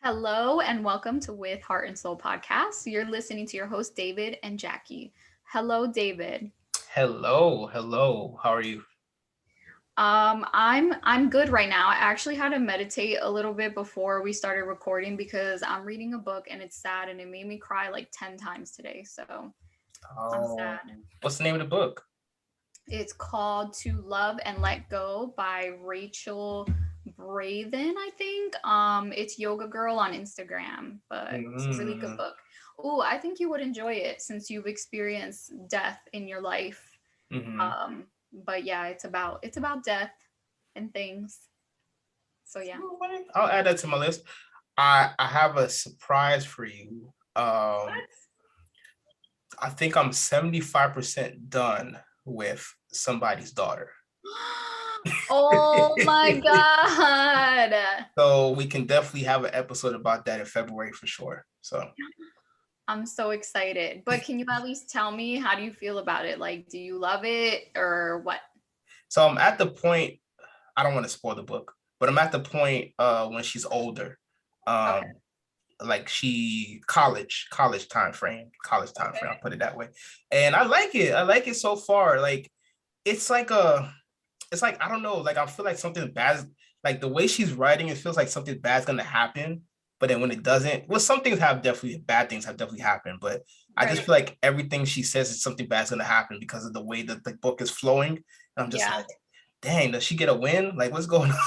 Hello and welcome to With Heart and Soul podcast. You're listening to your host David and Jackie. Hello, David. Hello. How are you? I'm good right now. I actually had to meditate a little bit before we started recording because I'm reading a book and it's sad and it made me cry like 10 times today. So I'm Oh, sad. what's the name of the book? It's called To Love and Let Go by Rachel Brathen, I think. It's Yoga Girl on Instagram, but it's a really good Mm, book. Oh, I think you would enjoy it since you've experienced death in your life. mm-hmm. Um, but yeah, it's about death and things. So yeah. I'll add that to my list. I have a surprise for you. I think I'm 75% done with Somebody's Daughter. Oh my god. So we can definitely have an episode about that in February for sure. So I'm so excited. But can you at least tell me how do you feel about it? Like, do you love it or what? so I'm at the point, I don't want to spoil the book, but I'm at the point when she's older. Okay. Um, like she college time frame, I'll put it that way. And I like it so far. Like it's like a it's like I don't know, like I feel like something bad, like the way she's writing, it feels like something bad's gonna happen, but then when it doesn't, well, some things have definitely, bad things have definitely happened, but I just Right. feel like everything she says is something bad's gonna happen because of the way that the book is flowing. And I'm just Yeah. like, dang, does she get a win? Like, what's going on?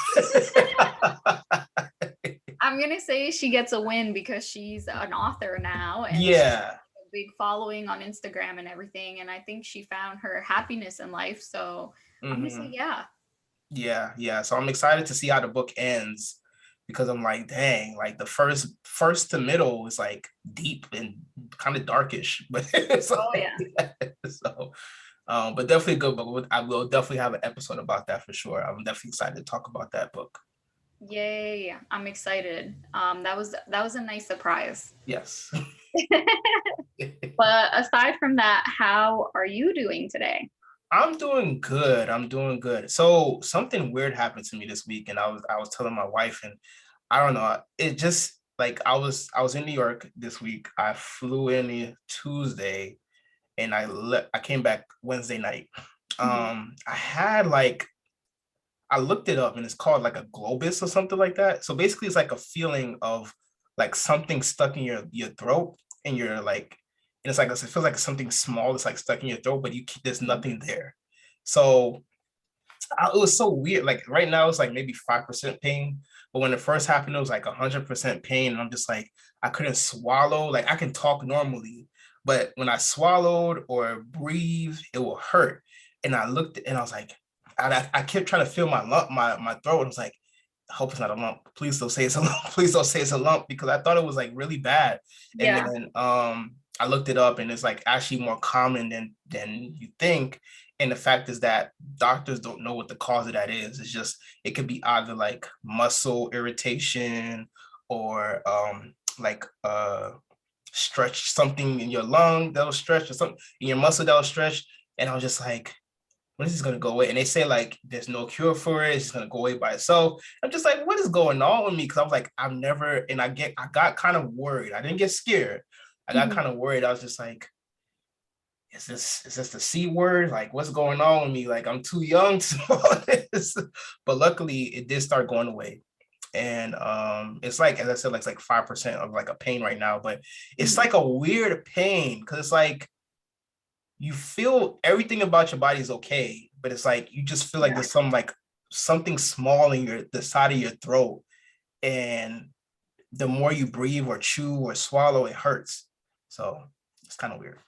I'm going to say she gets a win because she's an author now and she's Yeah. a big following on Instagram and everything. And I think she found her happiness in life. So I'm going to say, Hmm. yeah. Yeah. So I'm excited to see how the book ends because I'm like, dang, like the first to middle is like deep and kind of darkish, but it's Oh, like yeah. so. But definitely a good book. I will definitely have an episode about that for sure. I'm definitely excited to talk about that book. Yay. I'm excited. That was a nice surprise. Yes. But aside from that, how are you doing today? I'm doing good. I'm doing good. So something weird happened to me this week, and I was telling my wife, and I don't know. It just like I was in New York this week. I flew in Tuesday, and I came back Wednesday night. Mhm. I had like I looked it up, and it's called like a globus or something like that. So basically, it's like a feeling of like something stuck in your throat, and you're like, and it's like it feels like something small is like stuck in your throat, but there's nothing there. So it was so weird. Like right now, it's like maybe 5% pain, but when it first happened, it was like 100% pain, and I'm just like I couldn't swallow. Like I can talk normally, but when I swallowed or breathe, it will hurt. And I looked and I was like, I kept trying to feel my throat. And I was like, I hope it's not a lump. Please don't say it's a lump. Please don't say it's a lump because I thought it was like really bad. And Yeah. then I looked it up and it's like actually more common than you think. And the fact is that doctors don't know what the cause of that is. It's just it could be either like muscle irritation or like stretch something in your lung that'll stretch or something in your muscle that'll stretch. And I was just like, when is this gonna go away? And they say like there's no cure for it, it's just gonna go away by itself. I'm just like, what is going on with me? Because I was like, I've never, and I got kind of worried. I didn't get scared. I got Mhm. kind of worried. I was just like, is this the C word? Like, what's going on with me? Like, I'm too young to know this. But luckily it did start going away. And it's like, as I said, like it's like 5% of like a pain right now, but it's Mhm. like a weird pain because it's like you feel everything about your body is okay, but it's like you just feel like Yeah. there's some like something small in the side of your throat. And the more you breathe or chew or swallow, it hurts. So it's kind of weird.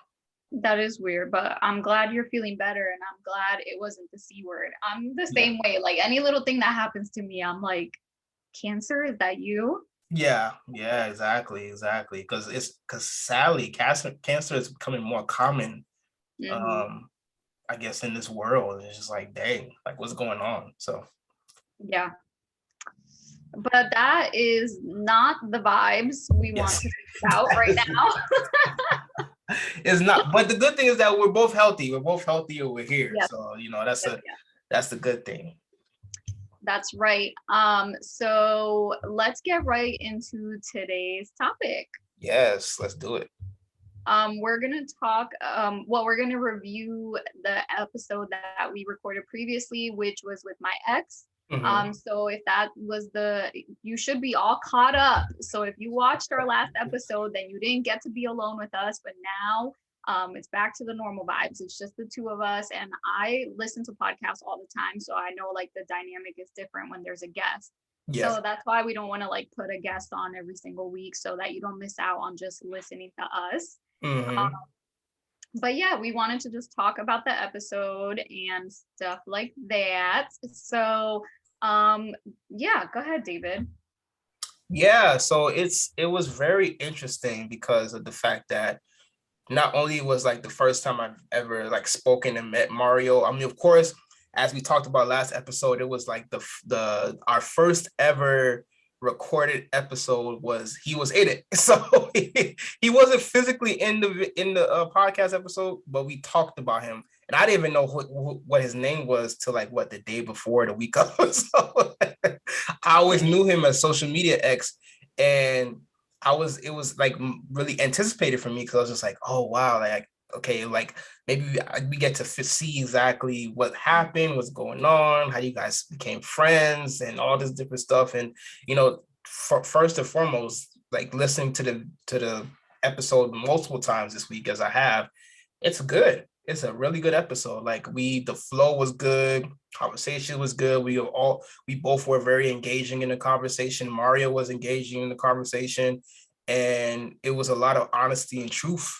That is weird, but I'm glad you're feeling better and I'm glad it wasn't the C word. I'm the Yeah. same way. Like any little thing that happens to me, I'm like, cancer, is that you? Yeah, exactly. Because sadly, cancer is becoming more common. Hmm. Um, I guess in this world, it's just like, dang, like what's going on? So Yeah. But that is not the vibes we want yes, to speak about right now. it's not. But the good thing is that we're both healthy. We're both healthy over here. Yes, So that's yes, a yes. that's the good thing. That's right. So let's get right into today's topic. Yes, let's do it. We're gonna talk. We're gonna review the episode that we recorded previously, which was with my ex. Hmm. So if that was you should be all caught up. So if you watched our last episode, then you didn't get to be alone with us. But now, it's back to the normal vibes. It's just the two of us, and I listen to podcasts all the time, so I know like the dynamic is different when there's a guest. Yeah. So that's why we don't want to like put a guest on every single week so that you don't miss out on just listening to us. Um, Hmm. but yeah, we wanted to just talk about the episode and stuff like that. So, um, yeah, go ahead, David. Yeah, so it was very interesting because of the fact that not only was like the first time I've ever like spoken and met Mario. I mean, of course, as we talked about last episode, it was like the our first ever recorded episode was he was in it. So he wasn't physically in the podcast episode, but we talked about him. And I didn't even know what his name was till like what the day before, the week of. So I always knew him as social media X, and it was like really anticipated for me because I was just like, oh wow, like okay, like maybe we get to see exactly what happened, what's going on, how you guys became friends, and all this different stuff. And first and foremost, like listening to the episode multiple times this week as I have, it's good. It's a really good episode. Like the flow was good, conversation was good. We both were very engaging in the conversation. Mario was engaging in the conversation, and it was a lot of honesty and truth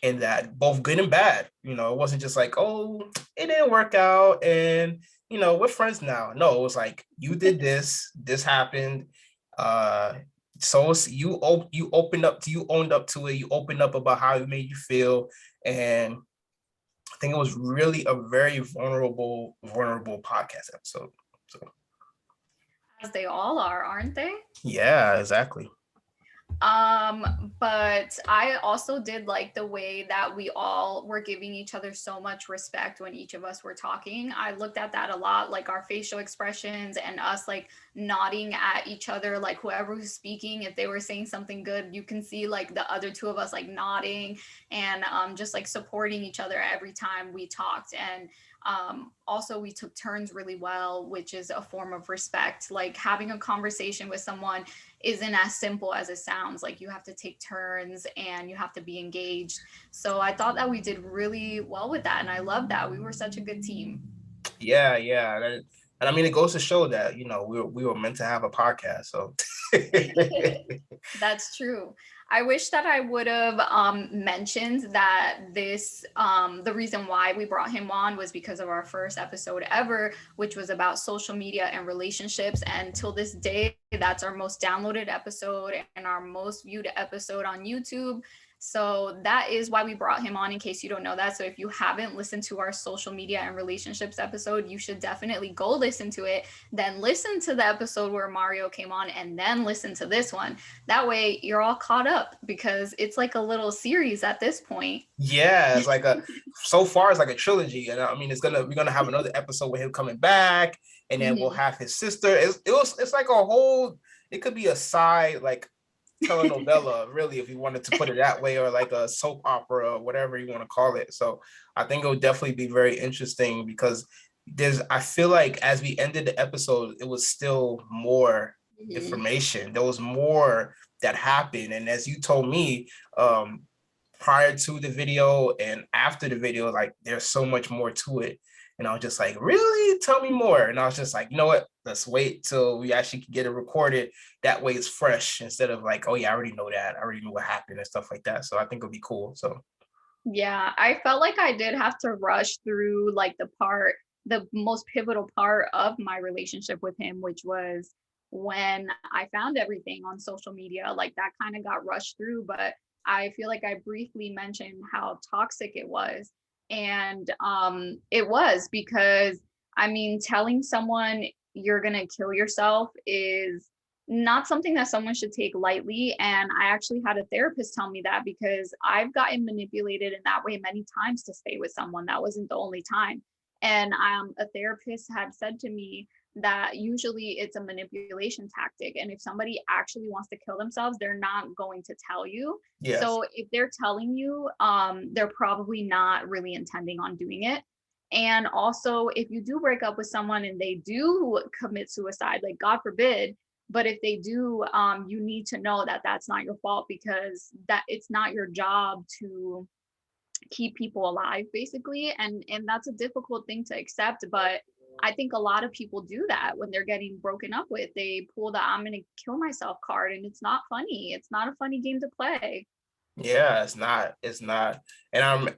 in that, both good and bad. It wasn't just like, oh, it didn't work out, and we're friends now. No, it was like you did this happened. Uh, so you opened up to you owned up to it. You opened up about how it made you feel, and I think it was really a very vulnerable podcast episode. So As they all are, aren't they? yeah, exactly. But I also did like the way that we all were giving each other so much respect when each of us were talking. I looked at that a lot, like our facial expressions and us like nodding at each other, like whoever was speaking, if they were saying something good, you can see like the other two of us like nodding and just like supporting each other every time we talked. And also we took turns really well, which is a form of respect. Like having a conversation with someone isn't as simple as it sounds. Like you have to take turns and you have to be engaged. So I thought that we did really well with that, and I love that we were such a good team. Yeah. And I mean, it goes to show that we were meant to have a podcast. So That's true. I wish that I would have mentioned that the reason why we brought him on was because of our first episode ever, which was about social media and relationships. And till this day, that's our most downloaded episode and our most viewed episode on YouTube. So that is why we brought him on, in case you don't know that. So if you haven't listened to our social media and relationships episode, you should definitely go listen to it. Then listen to the episode where Mario came on, and then listen to this one. That way you're all caught up because it's like a little series at this point. yeah, it's like so far it's like a trilogy. And I mean, we're gonna have another episode with him coming back, and then we'll Mhm. have his sister. It's like a whole, it could be a side like telenovela, really, if you wanted to put it that way, or like a soap opera or whatever you want to call it. So I think it would definitely be very interesting because I feel like as we ended the episode, it was still more Mhm. information. There was more that happened. And as you told me, prior to the video and after the video, like there's so much more to it. And I was just like, really? Tell me more. And I was just like, you know what? Let's wait till we actually can get it recorded. That way it's fresh instead of like, oh yeah, I already know that. I already know what happened and stuff like that. So I think it'll be cool. So Yeah, I felt like I did have to rush through like the most pivotal part of my relationship with him, which was when I found everything on social media. Like that kind of got rushed through, but I feel like I briefly mentioned how toxic it was. And it was because I mean, telling someone you're gonna kill yourself is not something that someone should take lightly. And I actually had a therapist tell me that because I've gotten manipulated in that way many times to stay with someone. That wasn't the only time. And a therapist had said to me, that usually it's a manipulation tactic. And if somebody actually wants to kill themselves, they're not going to tell you. Yes. So if they're telling you, they're probably not really intending on doing it. And also, if you do break up with someone and they do commit suicide, like God forbid, but if they do, you need to know that that's not your fault, because that it's not your job to keep people alive, basically. And that's a difficult thing to accept, but I think a lot of people do that when they're getting broken up with. They pull the "I'm gonna kill myself" card, and it's not funny. It's not a funny game to play. Yeah, it's not.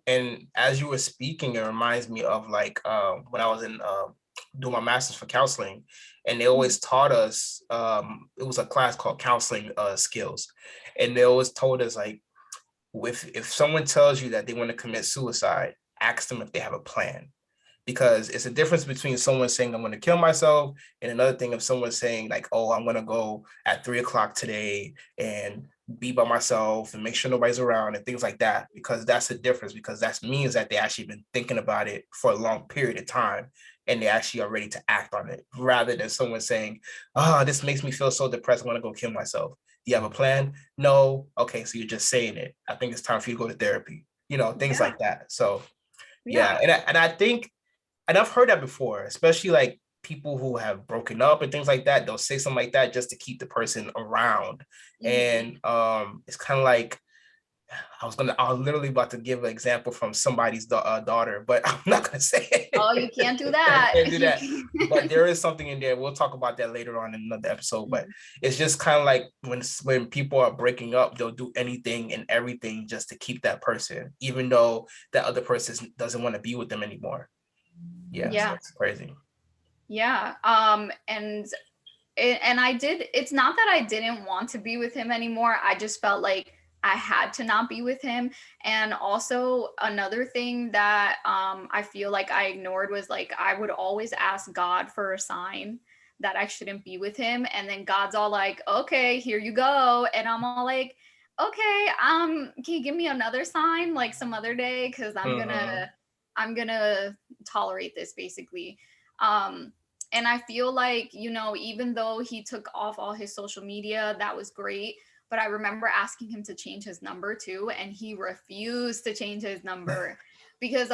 And as you were speaking, it reminds me of like when I was in doing my master's for counseling, and they Mhm. always taught us it was a class called counseling skills. And they always told us like, if someone tells you that they want to commit suicide, ask them if they have a plan, because it's a difference between someone saying I'm going to kill myself and another thing of someone saying like, oh, I'm going to go at 3 o'clock today and be by myself and make sure nobody's around and things like that, because that's the difference, because that means that they actually been thinking about it for a long period of time and they actually are ready to act on it, rather than someone saying, oh, this makes me feel so depressed, I want to go kill myself. Do you have a plan? No. Okay, so you're just saying it. I think it's time for you to go to therapy, things Yeah, like that. So yeah, yeah. and I think, and I've heard that before, especially like people who have broken up and things like that. They'll say something like that just to keep the person around. Mhm. And it's kind of like, I was literally about to give an example from somebody's daughter, but I'm not gonna say Oh, you it. can't do I that. can't do You that. But can't. there is something in there. We'll talk about that later on in another episode. But Mhm. it's just kind of like when people are breaking up, they'll do anything and everything just to keep that person, even though that other person doesn't want to be with them anymore. Yeah, so Yeah, it's crazy. yeah. And I did, it's not that I didn't want to be with him anymore. I just felt like I had to not be with him. And also another thing that I feel like I ignored was like I would always ask God for a sign that I shouldn't be with him, and then God's all like, "Okay, here you go." And I'm all like, "Okay, can you give me another sign like some other day, cuz Mm-hmm. I'm going to tolerate this, basically." Um and I feel like, even though he took off all his social media, that was great. But I remember asking him to change his number too, and he refused to change his number, because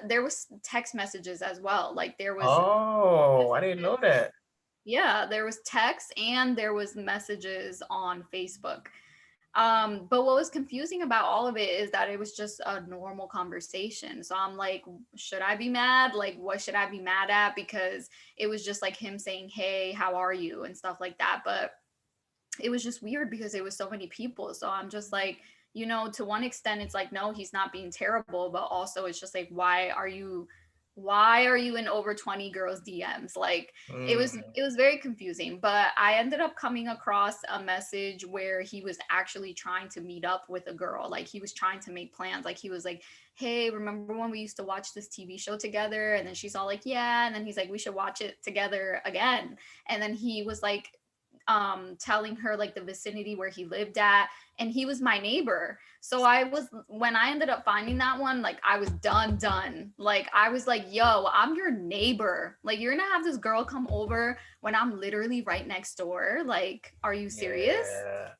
there was text messages as well. Like there was Oh, I didn't know messages, that. yeah, there was text and there was messages on Facebook. But what was confusing about all of it is that it was just a normal conversation. So I'm like, should I be mad? Like, what should I be mad at? Because it was just like him saying, "Hey, how are you?" and stuff like that. But it was just weird because it was so many people. So I'm just like, to one extent, it's like, no, he's not being terrible, but also it's just like, why are you in over 20 girls' DMs? Like it was Mm. it was very confusing. But I ended up coming across a message where he was actually trying to meet up with a girl. Like he was trying to make plans. Like he was like, "Hey, remember when we used to watch this TV show together?" And then she's all like, "Yeah." And then he's like, "We should watch it together again." And then he was like, telling her like the vicinity where he lived at, and he was my neighbor. So when I ended up finding that one, like I was done. Like I was like, "Yo, I'm your neighbor, like you're gonna have this girl come over when I'm literally right next door? Like, are you serious?" Yeah.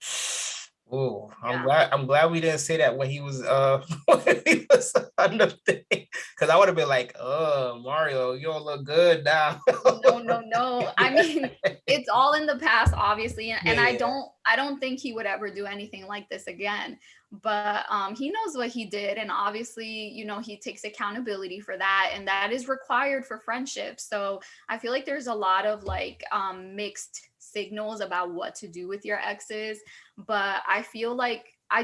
Oh, I'm Yeah. glad I'm glad we didn't say that when he was when he was on the thing. Because I would have been like, oh, Mario, you don't look good now. No, no, no. I Yeah. mean, it's all in the past, obviously, and, Yeah, and I yeah. don't, I don't think he would ever do anything like this again. But he knows what he did, and obviously, he takes accountability for that, and that is required for friendship. So I feel like there's a lot of like mixed signals about what to do with your exes, but I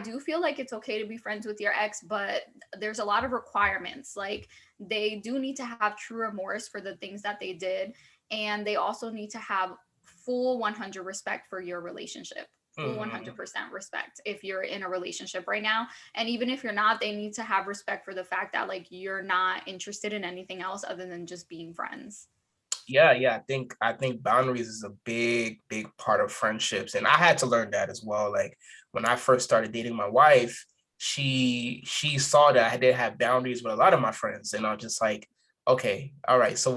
do feel like it's okay to be friends with your ex, but there's a lot of requirements. Like they do need to have true remorse for the things that they did, and they also need to have full 100 respect for your relationship. Full Mhm. 100% respect if you're in a relationship right now. And even if you're not, they need to have respect for the fact that like you're not interested in anything else other than just being friends. Yeah, yeah. I think boundaries is a big part of friendships. And I had to learn that as well. Like when I first started dating my wife, she saw that I didn't have boundaries with a lot of my friends. And I was just like, okay, all right. So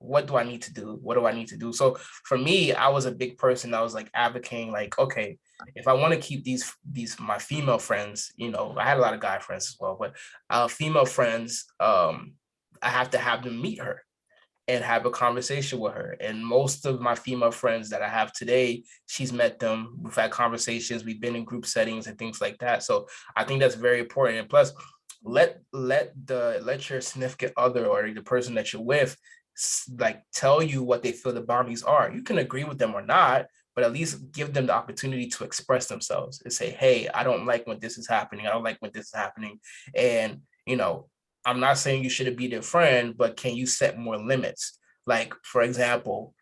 what do I need to do? What do I need to do? So for me, I was a big person. I was like advocating, like, okay, if I want to keep these my female friends, you know, I had a lot of guy friends as well, but female friends, I have to have them meet her and have a conversation with her. And most of my female friends that I have today, she's met them. We've had conversations. We've been in group settings and things like that. So I think that's very important. And plus, let your significant other or the person that you're with like tell you what they feel the boundaries are. You can agree with them or not, but at least give them the opportunity to express themselves and say, hey, I don't like when this is happening. I don't like when this is happening. And, you know, I'm not saying you shouldn't be their friend, but can you set more limits? Like, for example,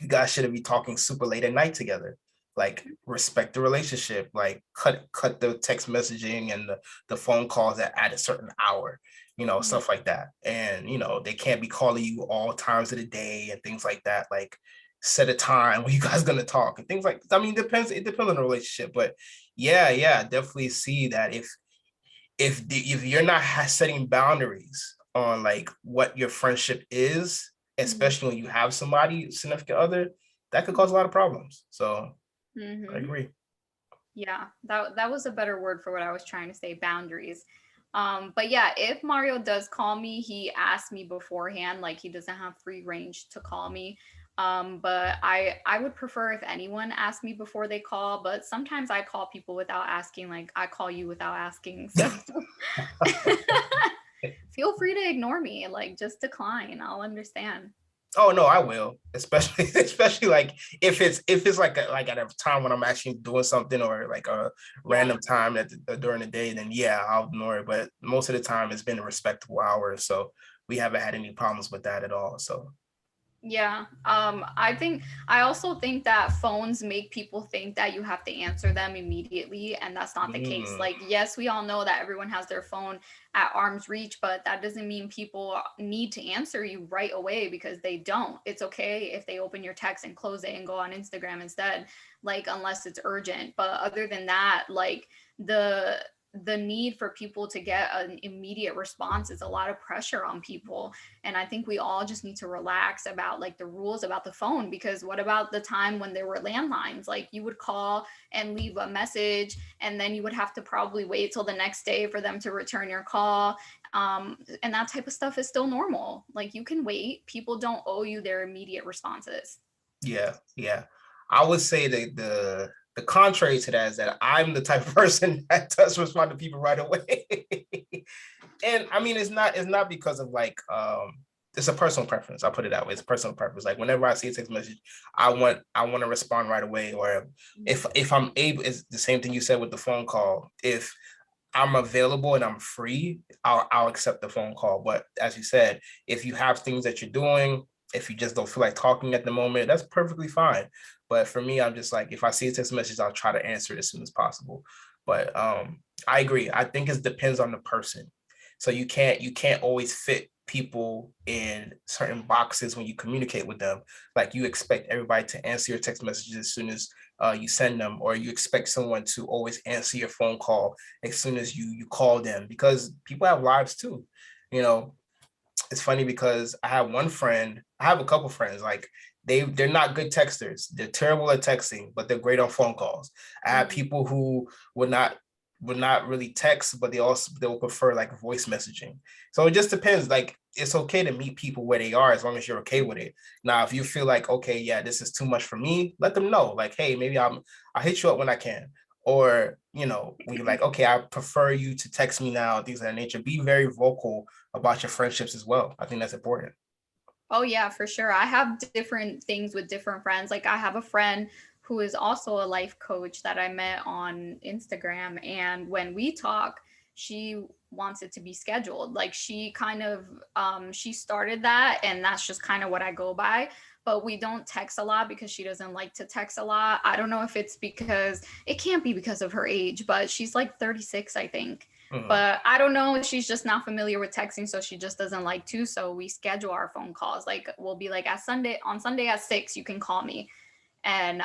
you guys shouldn't be talking super late at night together. Like, respect the relationship. Like, cut the text messaging and the phone calls at a certain hour, you know, Mhm. stuff like that. And, you know, they can't be calling you all times of the day and things like that. Like, set a time when you guys gonna talk and things like, I mean, it depends on the relationship. But yeah, definitely see that if you're not setting boundaries on like what your friendship is, Mhm. especially when you have somebody significant other, that could cause a lot of problems. So I Mhm. agree. Yeah, that was a better word for what I was trying to say, boundaries. But yeah, if Mario does call me, he asks me beforehand, like he doesn't have free range to call me. But I would prefer if anyone asked me before they call, but sometimes I call people without asking, like I call you without asking. So feel free to ignore me, like just decline. I'll understand. Oh no, I will. Especially especially like if it's like at a time when I'm actually doing something or like a Yeah. random time during the day, then yeah, I'll ignore it. But most of the time it's been a respectable hour, so we haven't had any problems with that at all. So Yeah. I also think that phones make people think that you have to answer them immediately, and that's not the case. mm, Like, yes, we all know that everyone has their phone at arm's reach, but that doesn't mean people need to answer you right away because they don't. It's okay if they open your text and close it and go on Instagram instead, like unless it's urgent. But other than that, like the need for people to get an immediate response is a lot of pressure on people, and I think we all just need to relax about like the rules about the phone, because what about the time when there were landlines? Like you would call and leave a message, and then you would have to probably wait till the next day for them to return your call. And that type of stuff is still normal. Like you can wait. People don't owe you their immediate responses. yeah. I would say that the contrary to that is that I'm the type of person that does respond to people right away. And I mean it's not because of like it's a personal preference. I'll put it that way. It's a personal preference. Like whenever I see a text message, I want to respond right away. Or if I'm able, it's the same thing you said with the phone call. If I'm available and I'm free, I'll accept the phone call. But as you said, if you have things that you're doing, if you just don't feel like talking at the moment, that's perfectly fine. But for me, I'm just like, if I see a text message, I'll try to answer it as soon as possible. But I agree. I think it depends on the person. So you can't always fit people in certain boxes when you communicate with them. Like you expect everybody to answer your text messages as soon as you send them, or you expect someone to always answer your phone call as soon as you call them, because people have lives too. You know, it's funny because I have a couple friends, like they're not good texters. They're terrible at texting, but they're great on phone calls. I have Mhm. people who would not really text, but they'll prefer like voice messaging. So it just depends. Like it's okay to meet people where they are as long as you're okay with it. Now, if you feel like, okay, yeah, this is too much for me, let them know. Like, hey, maybe I'll hit you up when I can. Or, when you're like, okay, I prefer you to text me now, things of that nature. Be very vocal about your friendships as well. I think that's important. Oh yeah, for sure. I have different things with different friends. Like I have a friend who is also a life coach that I met on Instagram, and when we talk, she wants it to be scheduled. Like she kind of she started that, and that's just kind of what I go by. But we don't text a lot because she doesn't like to text a lot. I don't know if it's because it can't be because of her age, but she's like 36, I think. Mhm. But I don't know, she's just not familiar with texting, so she just doesn't like to. So we schedule our phone calls. Like we'll be like at Sunday on Sunday at 6, you can call me. And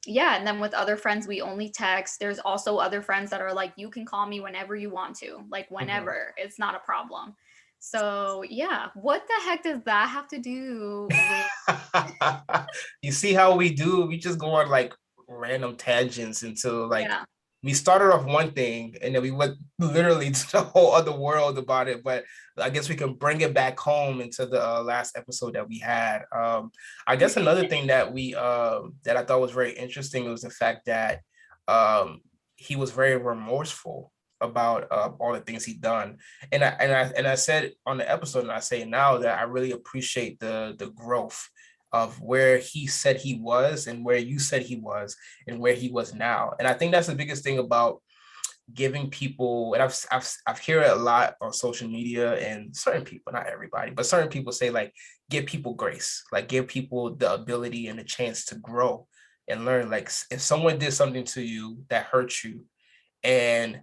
yeah, and then with other friends we only text. There's also other friends that are like, you can call me whenever you want to, like Mhm. whenever. It's not a problem. So yeah, what the heck does that have to do with? You see how we do? We just go on like random tangents until like Yeah. we started off one thing and then we went literally to the whole other world about it. But I guess we can bring it back home into the last episode that we had. I guess another thing that we that I thought was very interesting was the fact that um, he was very remorseful about all the things he'd done. And I said on the episode, and I say now, that I really appreciate the growth of where he said he was and where you said he was and where he was now. And I think that's the biggest thing about giving people, and I've heard it a lot on social media, and certain people, not everybody, but certain people say like, give people grace, like give people the ability and the chance to grow and learn. Like if someone did something to you that hurt you and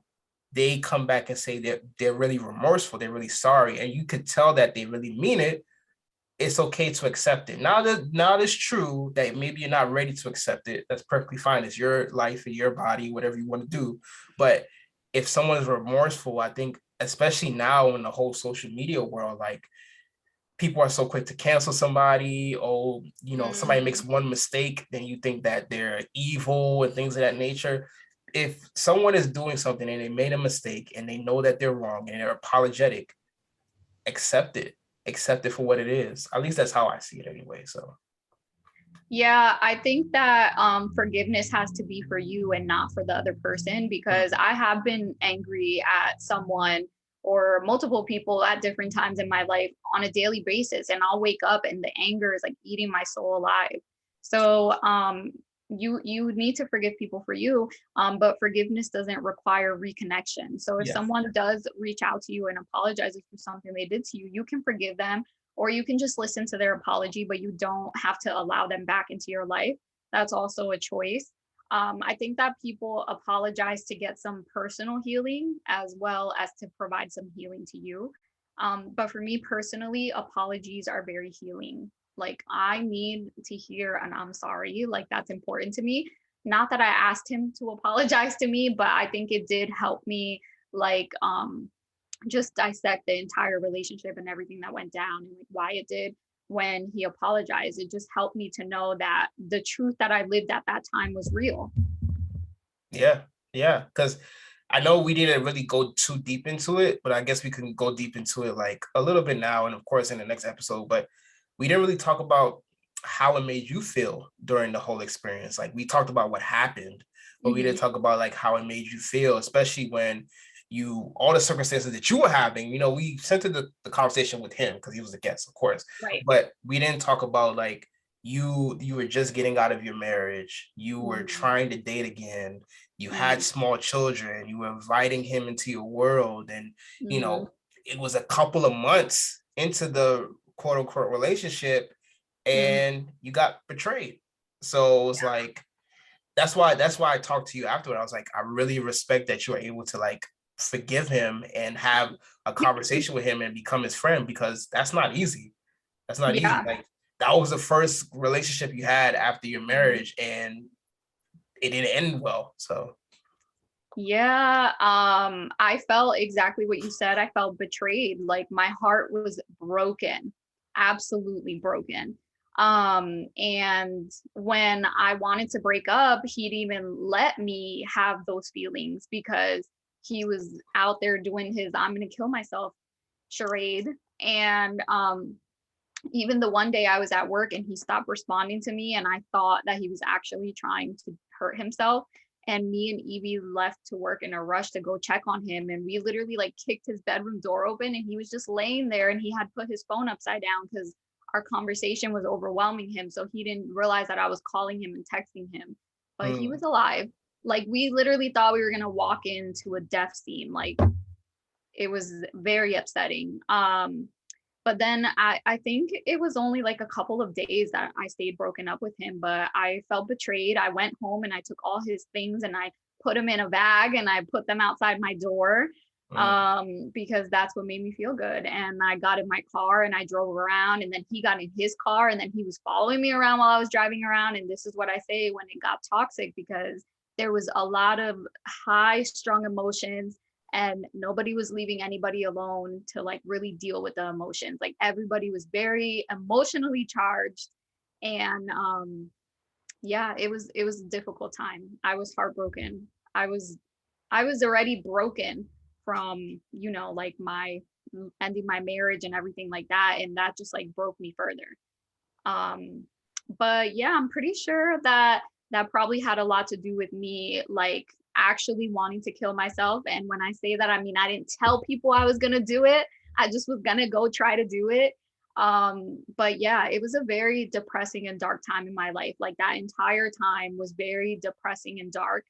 they come back and say they're really remorseful, they're really sorry, and you could tell that they really mean it, it's okay to accept it. Now it's true that maybe you're not ready to accept it. That's perfectly fine. It's your life and your body, whatever you want to do. But if someone is remorseful, I think, especially now in the whole social media world, like people are so quick to cancel somebody. Or, somebody makes Mhm. one mistake, then you think that they're evil and things of that nature. If someone is doing something and they made a mistake and they know that they're wrong and they're apologetic, accept it. Accept it for what it is. At least that's how I see it anyway. So Yeah, I think that forgiveness has to be for you and not for the other person, because I have been angry at someone or multiple people at different times in my life on a daily basis, and I'll wake up and the anger is like eating my soul alive. So you need to forgive people for you, but forgiveness doesn't require reconnection. So if yeah. someone does reach out to you and apologizes for something they did to you, you can forgive them, or you can just listen to their apology, but you don't have to allow them back into your life. That's also a choice. I think that people apologize to get some personal healing as well as to provide some healing to you. But for me personally, apologies are very healing. Like, I need to hear an I'm sorry. Like, that's important to me. Not that I asked him to apologize to me, but I think it did help me, like, just dissect the entire relationship and everything that went down and like why it did when he apologized. It just helped me to know that the truth that I lived at that time was real. Yeah. Yeah. Because I know we didn't really go too deep into it, but I guess we can go deep into it like a little bit now and of course in the next episode. But we didn't really talk about how it made you feel during the whole experience. Like we talked about what happened, but we didn't Mm-hmm. talk about like how it made you feel, especially when you all the circumstances that you were having. We centered the conversation with him because he was a guest, of course, Right. but we didn't talk about like you were just getting out of your marriage, you were Mm-hmm. trying to date again, you had Mm-hmm. small children, you were inviting him into your world, and you Mm-hmm. know it was a couple of months into the quote unquote relationship Mm-hmm. and you got betrayed. So it was Yeah. like that's why I talked to you afterward. I was like, I really respect that you were able to like forgive him and have a conversation with him and become his friend, because that's not easy. That's not easy. Yeah. Like that was the first relationship you had after your Mm-hmm. marriage and it didn't end well. So Yeah, I felt exactly what you said. I felt betrayed. Like my heart was broken, absolutely broken. And when I wanted to break up, he'd even let me have those feelings because he was out there doing his I'm gonna kill myself charade. And even the one day I was at work and he stopped responding to me, and I thought that he was actually trying to hurt himself. And me and Evie left to work in a rush to go check on him. And we literally like kicked his bedroom door open and he was just laying there and he had put his phone upside down because our conversation was overwhelming him. So he didn't realize that I was calling him and texting him, but he was alive. Like we literally thought we were going to walk into a death scene. Like it was very upsetting. But then I think it was only like a couple of days that I stayed broken up with him, but I felt betrayed. I went home and I took all his things and I put them in a bag and I put them outside my door, because that's what made me feel good. And I got in my car and I drove around, and then he got in his car and then he was following me around while I was driving around. And this is what I say when it got toxic, because there was a lot of high strung emotions. and nobody was leaving anybody alone to like really deal with the emotions. Like everybody was very emotionally charged. And yeah, it was a difficult time. I was heartbroken. I was already broken from, like my ending my marriage and everything like that, and that just like broke me further. um but yeah, I'm pretty sure that that probably had a lot to do with me like actually wanting to kill myself. And when I say that, I mean I didn't tell people I was going to do it. I just was going to go try to do it. But yeah, it was a very depressing and dark time in my life. Like that entire time was very depressing and dark,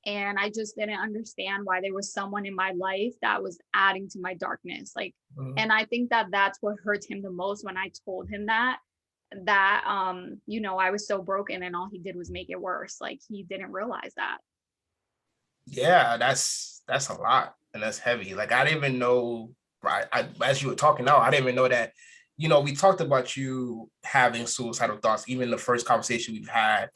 and I just didn't understand why there was someone in my life that was adding to my darkness. Like, Mhm. and I think that that's what hurt him the most when I told him that I was so broken and all he did was make it worse. Like he didn't realize that. Yeah, that's a lot, and that's heavy. Like I didn't even know, right? As you were talking now, I didn't even know that. We talked about you having suicidal thoughts, even the first conversation we've had.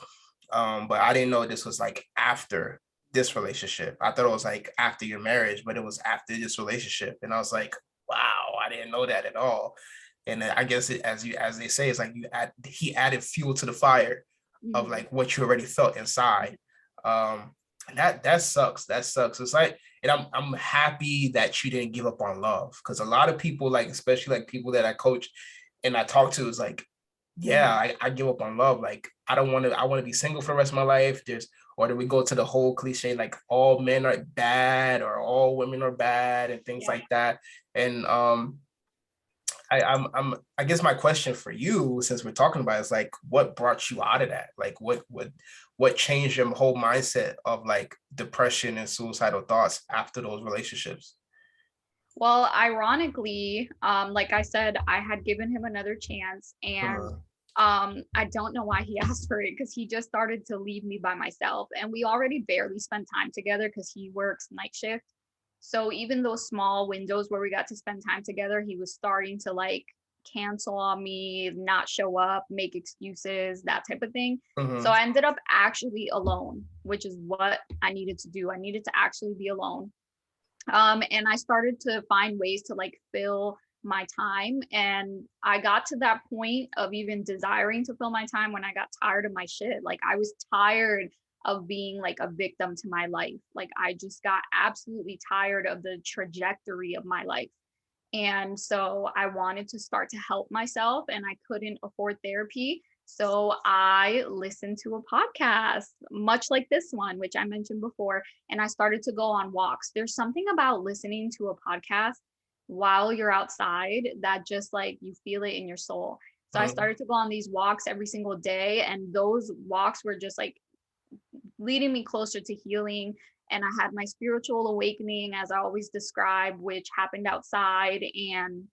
But I didn't know this was like after this relationship. I thought it was like after your marriage, but it was after this relationship, and I was like, wow, I didn't know that at all. And I guess as they say, it's like he added fuel to the fire of Mm-hmm. like what you already felt inside. Um, and that sucks. That sucks. It's like, and I'm happy that you didn't give up on love, because a lot of people, like especially like people that I coach and I talk to, is like, yeah, Mm-hmm. I give up on love. Like I don't want to. I want to be single for the rest of my life. Or do we go to the whole cliche like all men are bad or all women are bad and things Yeah. like that. And I guess my question for you, since we're talking about it, is like, what brought you out of that? Like, what changed your whole mindset of like depression and suicidal thoughts after those relationships? Well, ironically, like I said, I had given him another chance, and Uh, I don't know why he asked for it because he just started to leave me by myself, and we already barely spent time together because he works night shift. So even those small windows where we got to spend time together, he was starting to like cancel on me, not show up, make excuses, that type of thing. So mhm, I ended up actually alone, which is what I needed to do. I needed to actually be alone. And I started to find ways to like fill my time. And I got to that point of even desiring to fill my time when I got tired of my shit. Like I was tired of being like a victim to my life. Like I just got absolutely tired of the trajectory of my life. And so I wanted to start to help myself, and I couldn't afford therapy. So I listened to a podcast, much like this one, which I mentioned before, and I started to go on walks. There's something about listening to a podcast while you're outside that just like you feel it in your soul. So I mhm. started to go on these walks every single day, and those walks were just like leading me closer to healing. And I had my spiritual awakening, as I always describe, which happened outside, and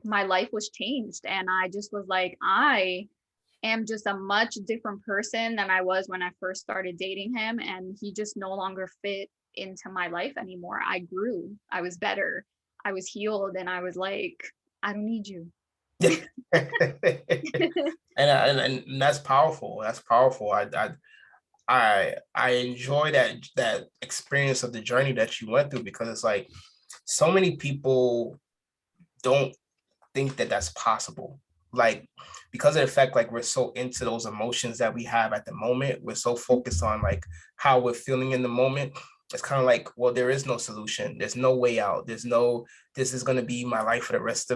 my life was changed. And I just was like, I am just a much different person than I was when I first started dating him. And he just no longer fit into my life anymore. I grew, I was better, I was healed, and I was like, I don't need you. And that's powerful. That's powerful. I enjoy that experience of the journey that you went through, because it's like so many people don't think that that's possible. Like, because of the fact like we're so into those emotions that we have at the moment, we're so focused on like how we're feeling in the moment. It's kind of like, well, there is no solution, there's no way out, there's no, this is going to be my life for the rest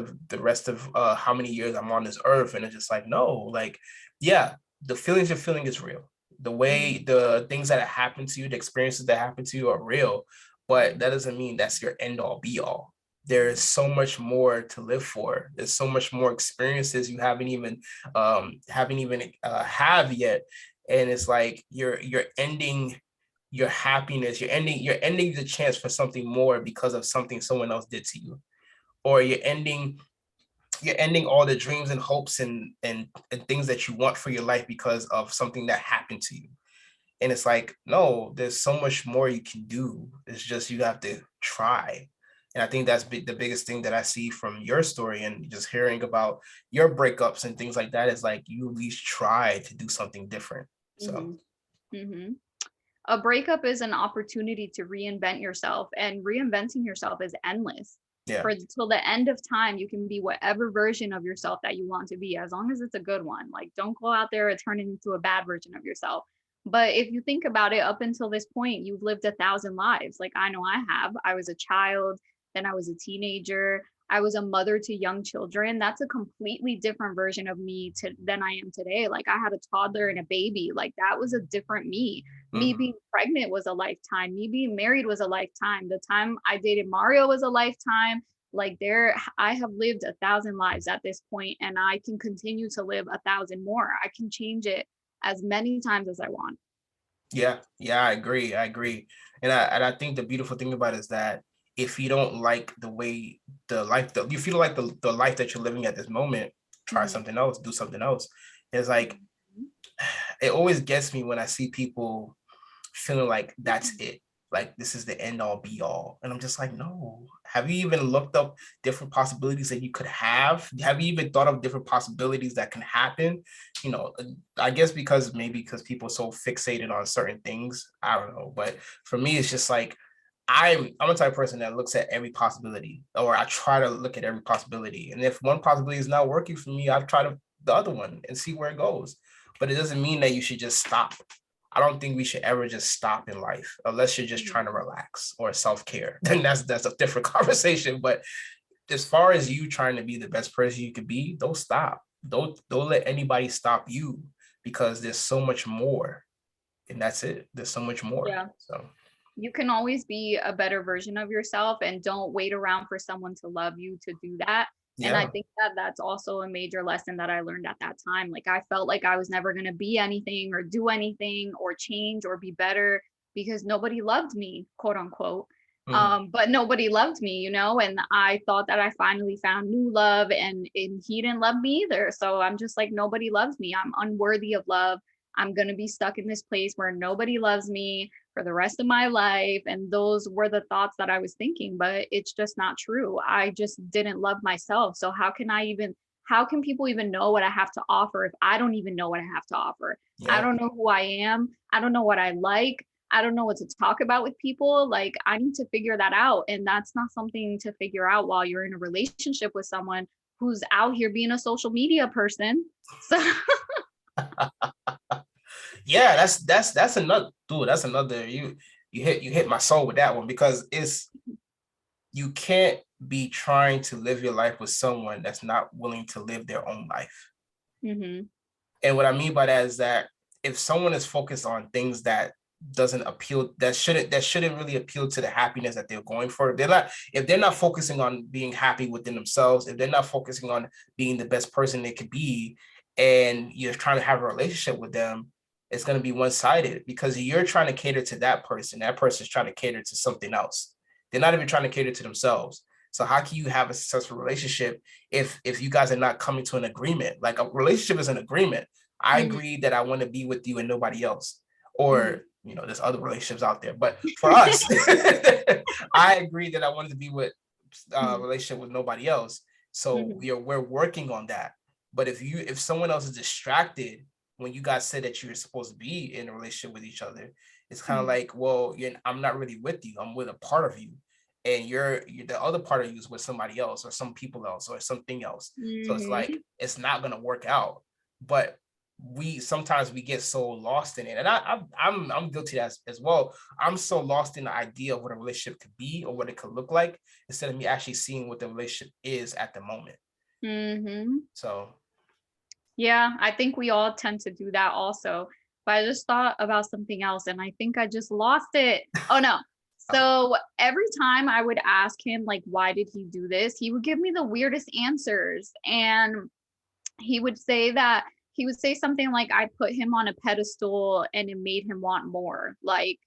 of how many years I'm on this earth. And it's just like, no, like, yeah, the feelings you're feeling is real, the way Mhm. the things that have happened to you, the experiences that happen to you are real, but that doesn't mean that's your end all be all. There is so much more to live for. There's so much more experiences you haven't even have yet. And it's like you're ending your happiness. You're ending the chance for something more because of something someone else did to you. Or you're ending all the dreams and hopes and things that you want for your life because of something that happened to you. And it's like, no, there's so much more you can do. It's just you have to try. And I think that's the biggest thing that I see from your story and just hearing about your breakups and things like that is like you at least try to do something different. So Mhm. Mhm. A breakup is an opportunity to reinvent yourself, and reinventing yourself is endless. Yeah. For till the end of time, you can be whatever version of yourself that you want to be, as long as it's a good one. Like, don't go out there and turn it into a bad version of yourself. But if you think about it, up until this point, you've lived 1,000 lives. Like, I know I have. I was a child, then I was a teenager, I was a mother to young children. That's a completely different version of me than I am today. Like, I had a toddler and a baby. Like, that was a different me. Me Mhm. being pregnant was a lifetime. Me being married was a lifetime. The time I dated Mario was a lifetime. Like, I have lived 1,000 lives at this point, and I can continue to live 1,000 more. I can change it as many times as I want. Yeah, yeah, I agree. I agree. And I think the beautiful thing about it is that if you don't like the way the life that you feel like the life that you're living at this moment, try Mhm. something else, do something else. It's like Mhm. it always gets me when I see people feeling like that's it. Like this is the end all be all. And I'm just like, no. Have you even looked up different possibilities that you could have? Have you even thought of different possibilities that can happen? You know, I guess because people are so fixated on certain things. I don't know. But for me, it's just like I'm a type of person that looks at every possibility, or I try to look at every possibility. And if one possibility is not working for me, I try to the other one and see where it goes. But it doesn't mean that you should just stop. I don't think we should ever just stop in life unless you're just trying to relax or self-care. Then that's a different conversation. But as far as you trying to be the best person you could be, don't stop. Don't let anybody stop you because there's so much more. And that's it. There's so much more. Yeah. So You can always be a better version of yourself, and don't wait around for someone to love you to do that. And I yeah. think that that's also a major lesson that I learned at that time. Like, I felt like I was never going to be anything or do anything or change or be better because nobody loved me, quote unquote. Mhm. But nobody loved me, and I thought that I finally found new love, and he didn't love me either. So I'm just like, nobody loves me. I'm unworthy of love. I'm going to be stuck in this place where nobody loves me for the rest of my life. And those were the thoughts that I was thinking, but it's just not true. I just didn't love myself. So how can people even know what I have to offer if I don't even know what I have to offer? I Yeah. don't know who I am. I don't know what I like. I don't know what to talk about with people. Like, I need to figure that out. And that's not something to figure out while you're in a relationship with someone who's out here being a social media person. So, Yeah, that's another dude. That's another you hit my soul with that one because it's you can't be trying to live your life with someone that's not willing to live their own life. mhm, And what I mean by that is that if someone is focused on things that doesn't appeal, that shouldn't really appeal to the happiness that they're going for. If they're not focusing on being happy within themselves, if they're not focusing on being the best person they could be, and you're trying to have a relationship with them, it's going to be one-sided because you're trying to cater to that person. That person's trying to cater to something else. They're not even trying to cater to themselves. So how can you have a successful relationship if you guys are not coming to an agreement? Like a relationship is an agreement. I mhm, agree that I want to be with you and nobody else. mhm, Or, there's other relationships out there. But for us, I agree that I wanted to be with a mhm, relationship with nobody else. So mhm, we're working on that. But if someone else is distracted when you guys said that you're supposed to be in a relationship with each other, it's kind of mhm, like, well, I'm not really with you. I'm with a part of you, and you're the other part of you is with somebody else or some people else or something else. So it's like mhm. it's not gonna work out. But we sometimes we get so lost in it, and I'm guilty as well. I'm so lost in the idea of what a relationship could be or what it could look like instead of me actually seeing what the relationship is at the moment. Mhm. So Yeah, I think we all tend to do that also. But I just thought about something else, and I think I just lost it. Oh no. okay. So every time I would ask him, like, why did he do this? He would give me the weirdest answers. And he would say that he would say something like, I put him on a pedestal and it made him want more. Like,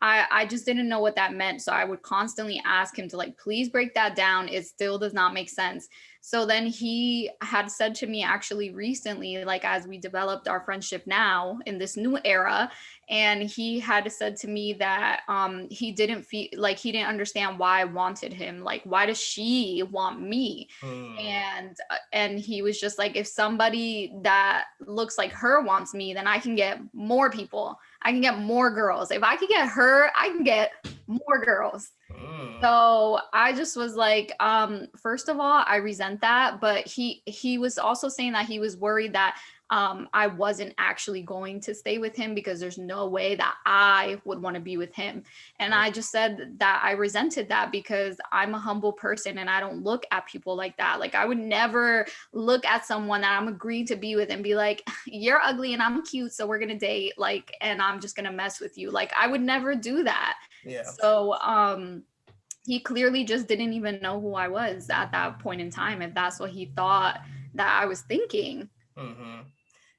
I just didn't know what that meant. So I would constantly ask him to, like, please break that down. It still does not make sense. So then he had said to me actually recently, like as we developed our friendship now in this new era, and he had said to me that he didn't feel like he didn't understand why I wanted him. Like, why does she want me? Mm, And he was just like, if somebody that looks like her wants me, then I can get more people. I can get more girls. If I could get her, I can get more girls. mm, So I just was like, first of all, I resent that, but he was also saying that he was worried that I wasn't actually going to stay with him because there's no way that I would want to be with him. And I just said that I resented that because I'm a humble person and I don't look at people like that. Like I would never look at someone that I'm agreed to be with and be like, you're ugly and I'm cute, so we're gonna date, like, and I'm just gonna mess with you. Like I would never do that. yeah. So he clearly just didn't even know who I was at that point in time, if that's what he thought that I was thinking. Hmm.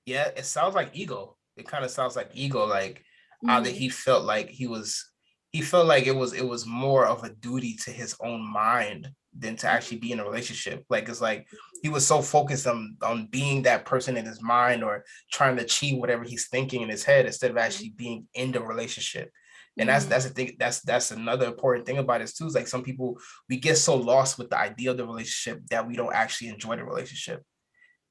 Yeah, it sounds like ego. It kind of sounds like ego, like either Mm-hmm. he felt like it was more of a duty to his own mind than to actually be in a relationship. Like it's like he was so focused on being that person in his mind or trying to achieve whatever he's thinking in his head instead of actually being in the relationship. And that's Mm-hmm. that's the thing, that's another important thing about it too. Is like some people, we get so lost with the idea of the relationship that we don't actually enjoy the relationship.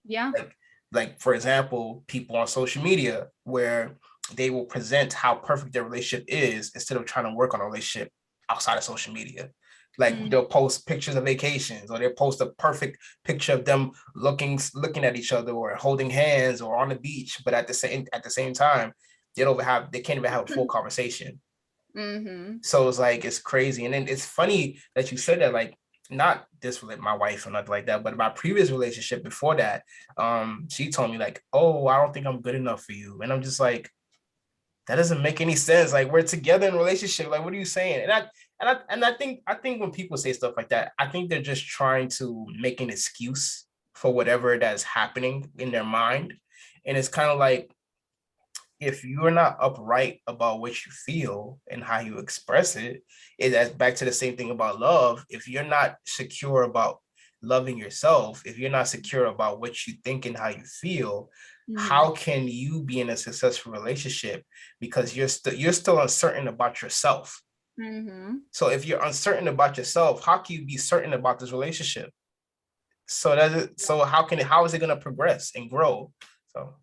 Yeah. like like for example, people on social media where they will present how perfect their relationship is instead of trying to work on a relationship outside of social media. Like Mm-hmm. they'll post pictures of vacations, or they'll post a perfect picture of them looking at each other or holding hands or on the beach, but at the same time they can't even have a full conversation. Mm-hmm. So it's like it's crazy. And then it's funny that you said that, like, not this with my wife or nothing like that, but my previous relationship before that, she told me like, oh, I don't think I'm good enough for you. And I'm just like, that doesn't make any sense. Like, we're together in a relationship. Like, what are you saying? And I think when people say stuff like that, I think they're just trying to make an excuse for whatever that's happening in their mind. And it's kind of like, if you're not upright about what you feel and how you express it, that's back to the same thing about love. If you're not secure about loving yourself, if you're not secure about what you think and how you feel, Mm-hmm. how can you be in a successful relationship? Because you're still uncertain about yourself. Mm-hmm. So if you're uncertain about yourself, how can you be certain about this relationship? So how is it going to progress and grow? So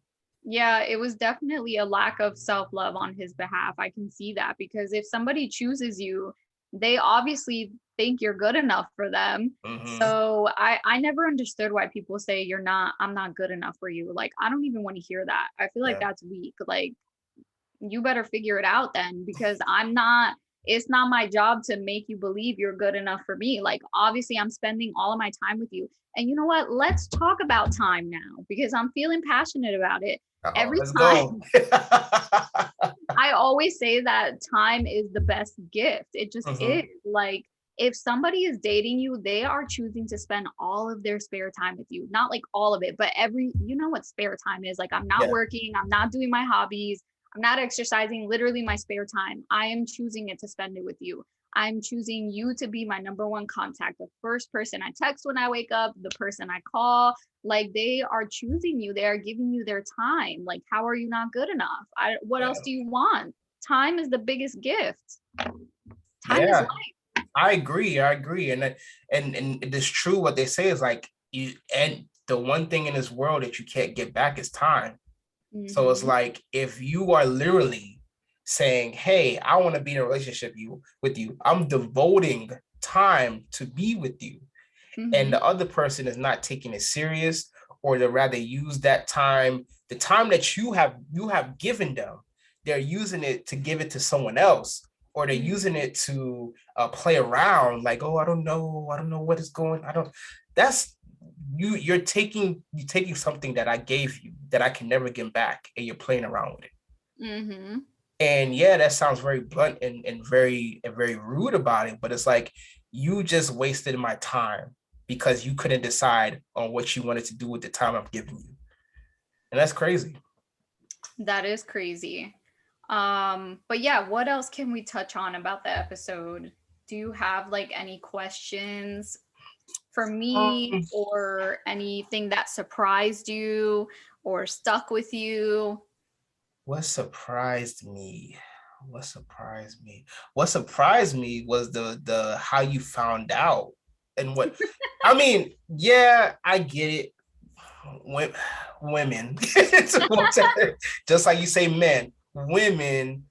Yeah, it was definitely a lack of self-love on his behalf. I can see that because if somebody chooses you, they obviously think you're good enough for them. mhm, So I never understood why people say I'm not good enough for you. Like I don't even want to hear that. I feel like yeah, that's weak. Like you better figure it out then because I'm not, it's not my job to make you believe you're good enough for me. Like obviously I'm spending all of my time with you. And you know what? Let's talk about time now because I'm feeling passionate about it. uh-oh, Every let's go. time I always say that time is the best gift. It just is. Hmm. Like if somebody is dating you, they are choosing to spend all of their spare time with you. Not like all of it, but you know what spare time is. Like I'm not Yeah, working, I'm not doing my hobbies, I'm not exercising, literally my spare time. I am choosing it to spend it with you. I'm choosing you to be my number one contact, the first person I text when I wake up, the person I call. Like they are choosing you, they are giving you their time. Like how are you not good enough? What else yeah, do you want? Time is the biggest gift. Time is yeah. life. I agree, and it is true what they say is like you. And the one thing in this world that you can't get back is time. So it's Mm-hmm. like if you are literally saying, "Hey, I want to be in a relationship with you. I'm devoting time to be with you," and Mm-hmm. the other person is not taking it serious, or they rather use that time, the time that you have given them, they're using it to give it to someone else, or they're using it to play around, like, oh, I don't know what is going, I don't that's you're taking something that I gave you that I can never get back, and you're playing around with it. Mm-hmm. And yeah, that sounds very blunt and very rude about it, but it's like you just wasted my time because you couldn't decide on what you wanted to do with the time I'm giving you. And that's crazy. That is crazy. But yeah, what else can we touch on about the episode? Do you have like any questions? for me, Um, or anything that surprised you or stuck with you? what surprised me? What surprised me? What surprised me was the how you found out and what. I mean, yeah, I get it. Women, just like you say, men, women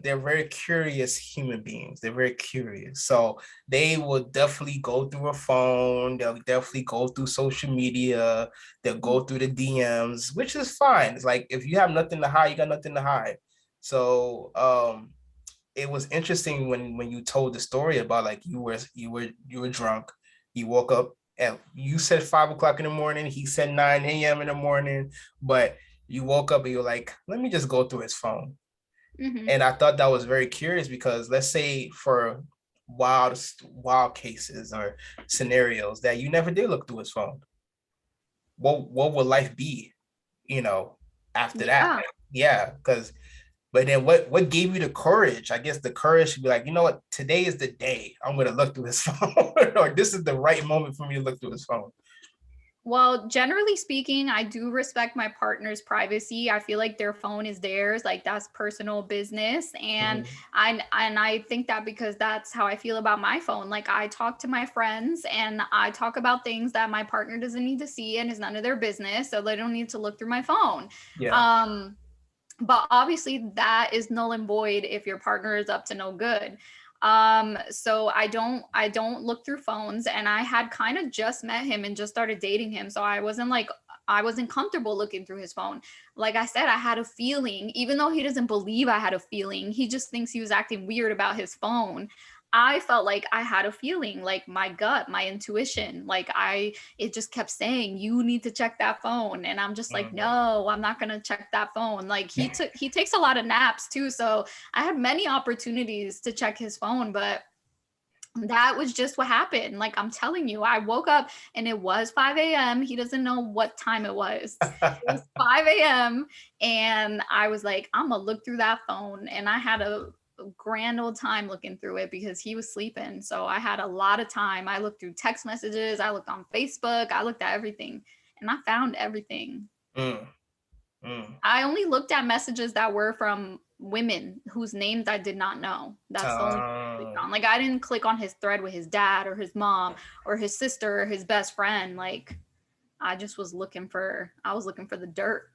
they're very curious human beings. They're very curious, so they will definitely go through a phone. They'll definitely go through social media. They'll go through the DMs, which is fine. It's like if you have nothing to hide, you got nothing to hide. So it was interesting when you told the story about like you were drunk, you woke up at, you said 5 o'clock in the morning, he said 9 a.m. in the morning, but you woke up and you're like, let me just go through his phone. Mm-hmm. And I thought that was very curious because let's say for wild cases or scenarios that you never did look through his phone, what would life be, you know, after that? Yeah. Yeah, because but then what gave you the courage? I guess the courage to be like, you know what, today is the day I'm gonna look through his phone, or this is the right moment for me to look through his phone. Well, generally speaking, I do respect my partner's privacy. I feel like their phone is theirs, like that's personal business. And Mhm. I think that because that's how I feel about my phone. Like I talk to my friends and I talk about things that my partner doesn't need to see and is none of their business, so they don't need to look through my phone. Yeah. Um but obviously that is null and void if your partner is up to no good. So I don't look through phones, and I had kind of just met him and just started dating him, so I wasn't comfortable looking through his phone. Like I said, I had a feeling, even though he doesn't believe I had a feeling, he just thinks he was acting weird about his phone. I felt like I had a feeling, like my gut, my intuition, it just kept saying, you need to check that phone. And I'm just like, Mhm. no, I'm not going to check that phone. Like he takes a lot of naps too. So I had many opportunities to check his phone, but that was just what happened. Like I'm telling you, I woke up and it was 5 a.m. He doesn't know what time it was. It was 5 a.m. And I was like, I'm gonna look through that phone. And I had a grand old time looking through it because he was sleeping. So I had a lot of time. I looked through text messages, I looked on Facebook, I looked at everything, and I found everything. Mm, mm. I only looked at messages that were from women whose names I did not know. That's the only thing I clicked Um, on. Like I didn't click on his thread with his dad or his mom or his sister or his best friend. Like I was looking for the dirt.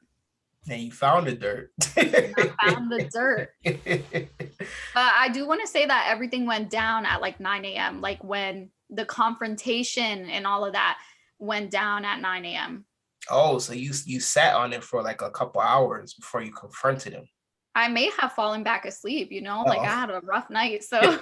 and you found the dirt. And I found the dirt. But I do want to say that everything went down at like 9 a.m. Like when the confrontation and all of that went down at 9 a.m. Oh, so you sat on it for like a couple hours before you confronted him. I may have fallen back asleep, like I Oh. had a rough night. So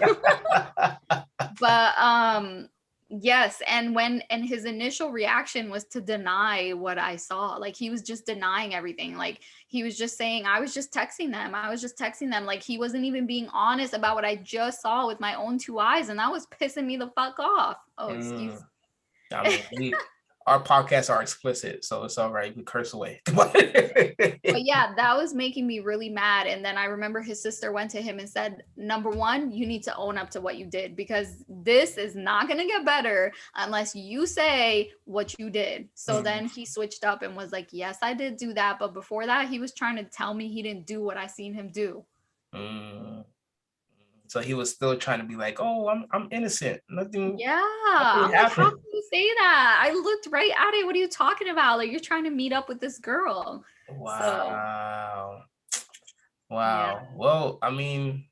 but yes, and his initial reaction was to deny what I saw. Like he was just denying everything. Like he was just saying, I was just texting them, I was just texting them. Like he wasn't even being honest about what I just saw with my own two eyes, and that was pissing me the fuck off. Oh, excuse. Mm. I mean, our podcasts are explicit, so it's all right. We curse away. But yeah, that was making me really mad. And then I remember his sister went to him and said, number one, you need to own up to what you did, because this is not going to get better unless you say what you did. So Mm, then he switched up and was like, yes, I did do that. But before that, he was trying to tell me he didn't do what I seen him do. mm. So he was still trying to be like, "Oh, I'm innocent. Yeah. Nothing I'm like, how happened." can you say that? I looked right at it. What are you talking about? Like, you're trying to meet up with this girl. So, Wow, yeah. wow. Well, I mean,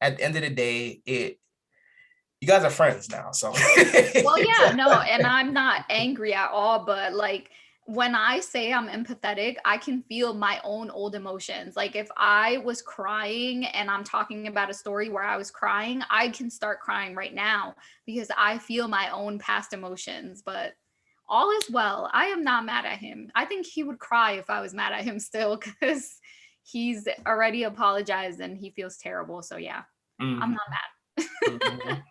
at the end of the day, you guys are friends now, so. Well, yeah, no, and I'm not angry at all, but like when I say I'm empathetic, I can feel my own old emotions. Like if I was crying and I'm talking about a story where I was crying, I can start crying right now because I feel my own past emotions, but all is well. I am not mad at him. I think he would cry if I was mad at him still because he's already apologized and he feels terrible. So yeah, I'm Mhm, not mad. mhm.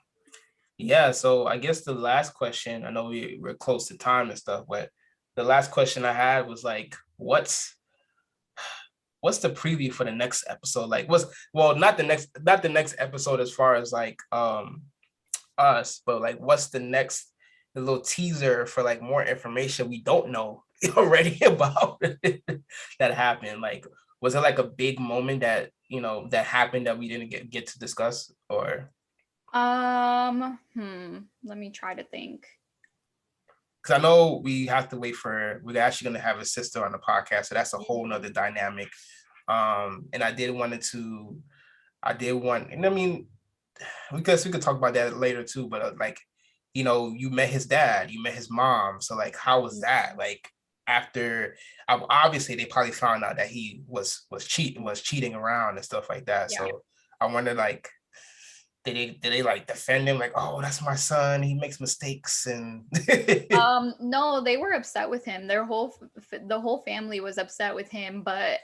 Yeah, so I guess the last question, I know we're close to time and stuff, but the last question I had was like, what's the preview for the next episode? Like, well, not the next episode as far as like us, but like what's the next the little teaser for like more information we don't know already about that happened? Like, was it like a big moment that, that happened that we didn't get to discuss? Or Let me try to think. because I know we have to wait for, we're actually going to have a sister on the podcast, so that's a whole nother dynamic. And I did want, and I mean, we could talk about that later too, but like, you met his dad, you met his mom, so like, how was that? Like, after, obviously they probably found out that he was cheating around and stuff like that. Yeah. So I wonder, like, did they like defend him, like, oh, that's my son, he makes mistakes? And No, they were upset with him. The whole family was upset with him, but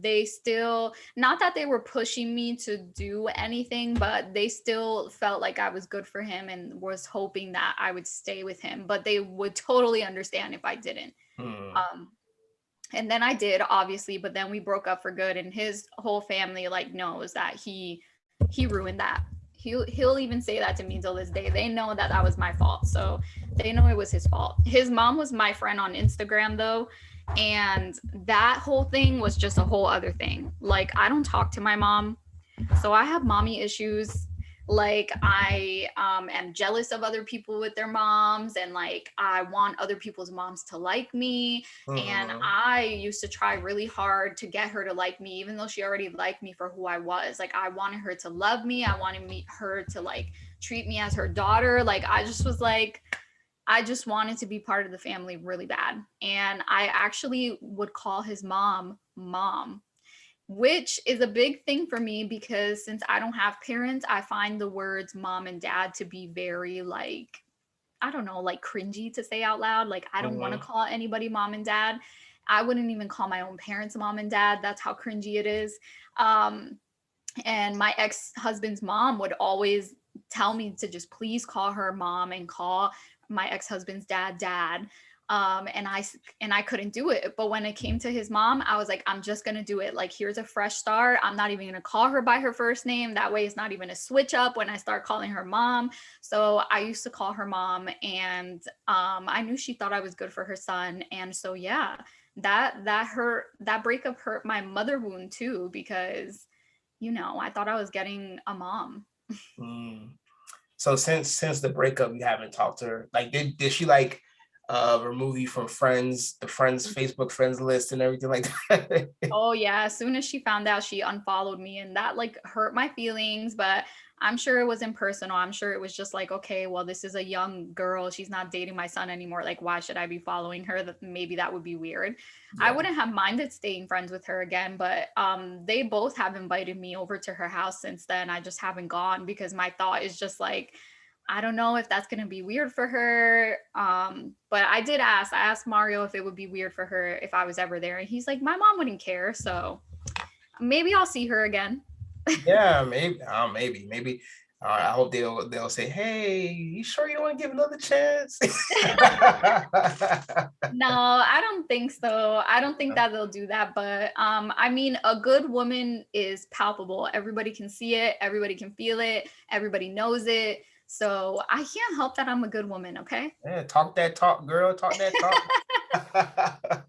they still, not that they were pushing me to do anything, but they still felt like I was good for him and was hoping that I would stay with him, but they would totally understand if I didn't. Um and then I did, obviously, but then we broke up for good, and his whole family like knows that he ruined that. He'll even say that to me till this day. They know that that was my fault, so they know it was his fault. His mom was my friend on Instagram though, and that whole thing was just a whole other thing. Like, I don't talk to my mom, so I have mommy issues. Like, I am jealous of other people with their moms, and like I want other people's moms to like me. And I used to try really hard to get her to like me, even though she already liked me for who I was. Like, I wanted her to love me, I wanted her to like treat me as her daughter. Like, I just was like, I just wanted to be part of the family really bad. And I actually would call his mom, which is a big thing for me because since I don't have parents, I find the words mom and dad to be very, like, I don't know, like cringy to say out loud. Like, I don't want to call anybody mom and dad. I wouldn't even call my own parents mom and dad. That's how cringy it is. And my ex-husband's mom would always tell me to just please call her mom and call my ex-husband's dad. And I couldn't do it. But when it came to his mom, I was like, I'm just gonna do it. Like, here's a fresh start. I'm not even gonna call her by her first name. That way it's not even a switch up when I start calling her mom. So I used to call her mom, and I knew she thought I was good for her son. And so yeah, that hurt. That breakup hurt my mother wound too, because I thought I was getting a mom. So since the breakup, you haven't talked to her? Like, did she like remove you from the friends Facebook friends list and everything like that? Oh yeah, as soon as she found out, she unfollowed me, and that like hurt my feelings, but I'm sure it wasn't personal. I'm sure it was just like, okay, well, this is a young girl. She's not dating my son anymore. Like, why should I be following her? That maybe that would be weird. Yeah. I wouldn't have minded staying friends with her again, but they both have invited me over to her house since then. I just haven't gone because my thought is just like, I don't know if that's going to be weird for her. But I did ask. I asked Mario if it would be weird for her if I was ever there. And he's like, my mom wouldn't care. So maybe I'll see her again. Yeah, maybe. I hope they'll say, hey, you sure you don't want to give another chance? No, I don't think so. I don't think that they'll do that. But I mean, a good woman is palpable. Everybody can see it. Everybody can feel it. Everybody knows it. So I can't help that I'm a good woman, okay? Yeah, talk that talk, girl. Talk that talk.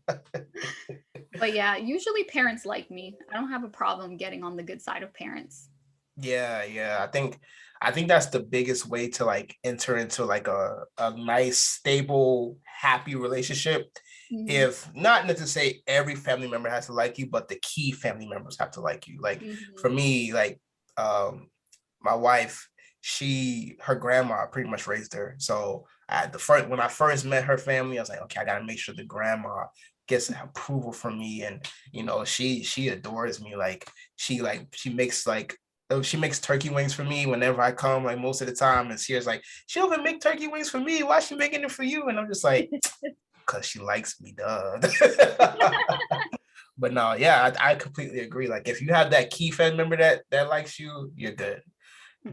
But yeah, usually parents like me. I don't have a problem getting on the good side of parents. Yeah. I think that's the biggest way to like enter into like a nice, stable, happy relationship. Mm-hmm. If not to say every family member has to like you, but the key family members have to like you. Like for me, like my wife, her grandma pretty much raised her. So when I first met her family, I was like, okay, I gotta make sure the grandma gets approval from me. And she adores me. Like she makes turkey wings for me whenever I come, like most of the time. And she's like, she don't even make turkey wings for me. Why is she making it for you? And I'm just like, because she likes me, duh. But no, yeah, I completely agree. Like if you have that key family member that likes you, you're good.